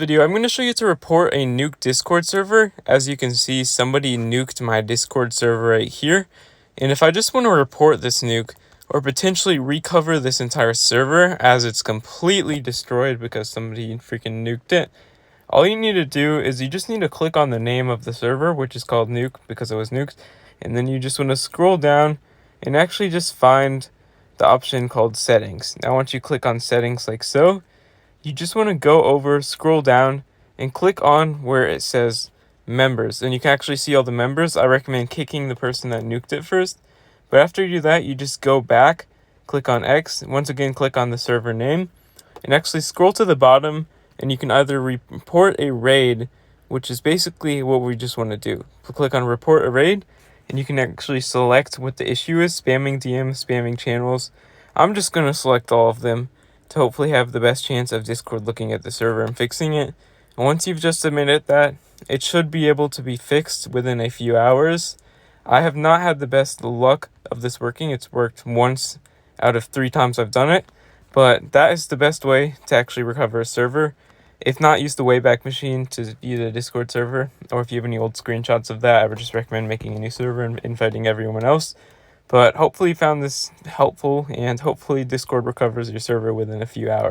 video, I'm going to show you to report a nuked Discord server. As you can see, somebody nuked my Discord server right here. And if I just want to report this nuke, or potentially recover this entire server as it's completely destroyed because somebody freaking nuked it, all you need to do is you just need to click on the name of the server, which is called nuke because it was nuked. And then you just want to scroll down and actually just find the option called settings. Now once you click on settings like so, you just want to go over, scroll down, and click on where it says members. And you can actually see all the members. I recommend kicking the person that nuked it first. But after you do that, you just go back, click on X, once again click on the server name, and actually scroll to the bottom, and you can either report a raid, which is basically what we just want to do. Click on report a raid, and you can actually select what the issue is, spamming DMs, spamming channels. I'm just going to select all of them to hopefully have the best chance of Discord looking at the server and fixing it. And once you've just submitted that, it should be able to be fixed within a few hours. I have not had the best luck of this working. It's worked once out of 3 times I've done it, but that is the best way to actually recover a server. If not, use the Wayback Machine to view the Discord server, or if you have any old screenshots of that, I would just recommend making a new server and inviting everyone else. But hopefully you found this helpful, and hopefully Discord recovers your server within a few hours.